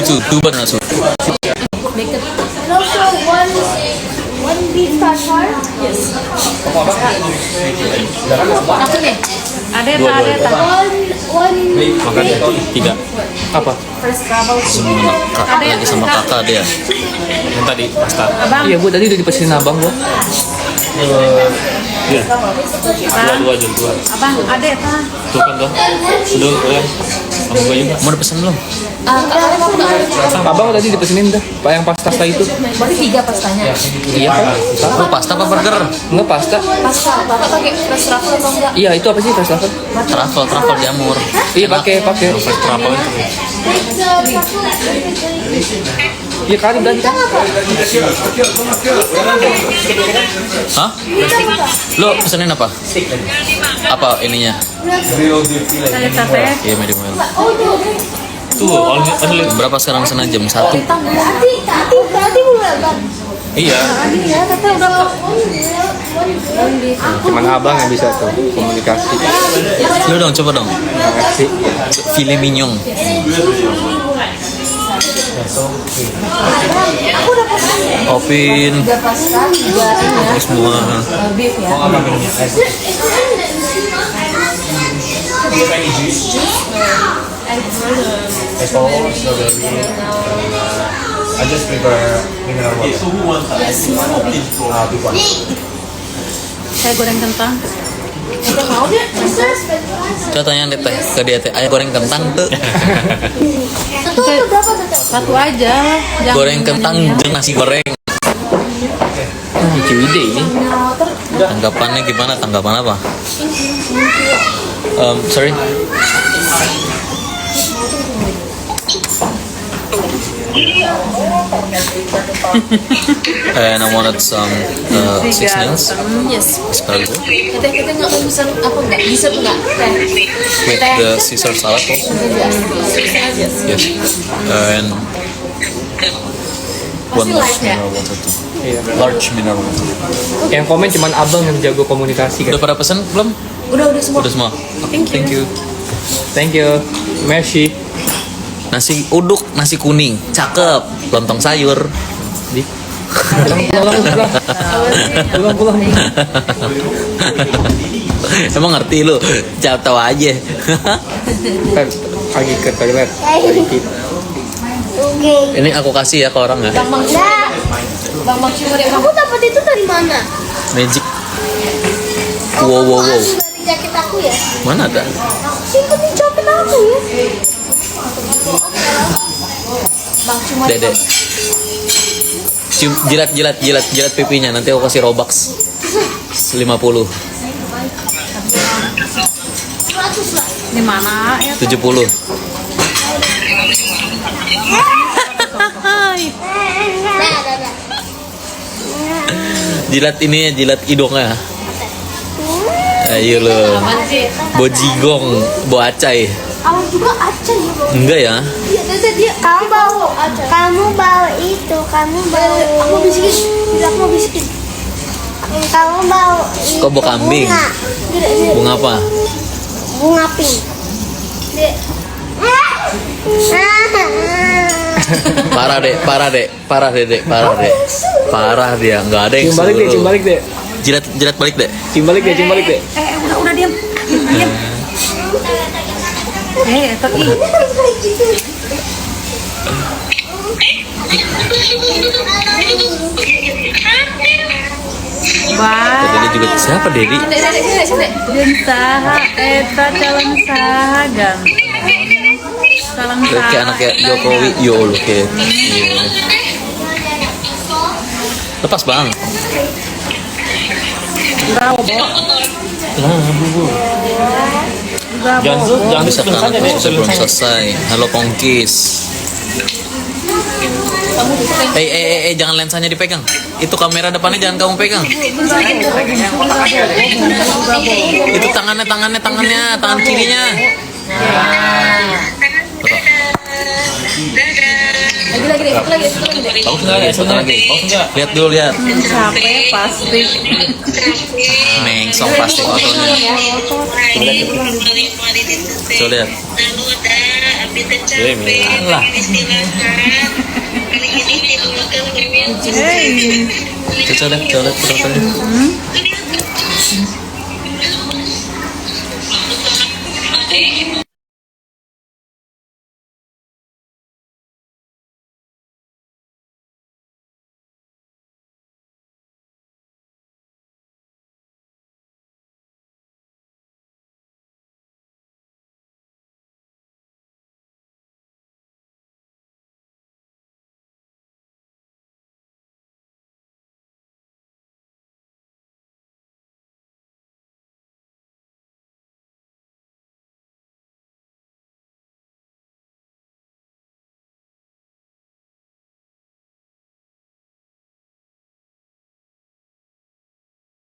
Two banana soup. Make it. And also one beef tartar. Yes. Aku nih. Ada Dua. One Makan 3. Apa? first travel. Kak, lagi sama kakak dia. Yang tadi pasta. Abang. Iya, gua tadi udah dipesenin abang gua. Iya. Dua jual dua. Abang, ada tah. Tuh kan tuh. Sudah goyang. Sama gua juga. Mau dipesan belum? Kakak mau nggak? Abang tadi dipesenin dah, Pak yang pasta itu. Berarti 3 pastanya. Iya kan? Lu pasta apa burger? Enggak pasta. Pasta. Bapak pakai first travel atau enggak? Iya, itu apa sih first travel? Truffle jamur. Iya, pakai. First truffle itu. Iya kan udah kan. Hah? Lu pesenin apa? Apa ininya? Saya sate. Iya, medium well. Tuh, only. Berapa sekarang sana jam 1? Tadi bulan. Iya. Ya, tapi udah Cuman abang yang bisa tuh komunikasi. Lu dong, coba dong. Makasih. Filet mignon. aku udah pesan. Opin. 3 pasta, 3 Ini semua. beef ya. I just prefer mineral water. Saya goreng kentang. Mau dia? Coba tanya deh teh ke dia teh, ayah goreng kentang tuh. Satu atau berapa tetap? Satu aja. Jangan Goreng kentang banyak-banyak. jeung nasi goreng. Ciwide ini. Tanggapannya gimana? Tanggapan apa? Sorry. And I wanted some seasonings. Yes. Asparagus Kita nggak mau pesan apa nggak? Bisa tuh nggak? with the Caesar salad also. Yes. And one light ya? mineral water too. Iya. Large mineral water. Yang komen cuman abang yang jago komunikasi kan. Udah pada pesan belum? Udah semua. Udah semua. Thank you. Thank you. Merci. Nasi uduk, nasi kuning, cakep. Lontong sayur. Di. Pulang. Emang ngerti lu? Jawab tahu aja. Kan lagi ke toilet. Oke. Ini aku kasih ya ke orang ya. Bang Mang Nah, Bang Mang Cuma dia aku dapat itu dari mana? Magic. Oh, Wow. kamu ambil dari jaket aku ya? Mana ada? Aku simpen di jaket aku ya. Bang Cuma Dede. Jilat pipinya, nanti aku kasih Robux 50. 100 lah. di mana ya? 70. Nah. Jilat ini ya, jilat hidungnya. Ayo lo. Bojigong, boacai. Awal juga acan ya, Bro. Enggak ya? Iya, dia kamu bawa itu, kamu bawa. Aku mau bisikin. Kamu bawa. Kok bawa kambing? Bunga apa? Bunga pink. Parah dek. Parah dia, nggak ada yang Cium balik deh. Jilat balik dek. Cium balik deh. Udah diam. Diam. Tapi Tadi dia juga siapa Dedi? Dek. Saha eta calon saha ganteng. Calon Kayak anaknya Jokowi, yo lu kayak. Iya. Lepas bang. Jangan Bisa kan aku sebelum selesai. Halo Pongkis. Jangan lensanya dipegang. Itu kamera depannya jangan kamu pegang. Itu tangan kirinya. Lagi. Satu lagi. Lihat dulu lihat. Capek pasti. Mengsong pasti fotonya. Coba lihat. Ya, Mila. Lah, Hei. coba lihat.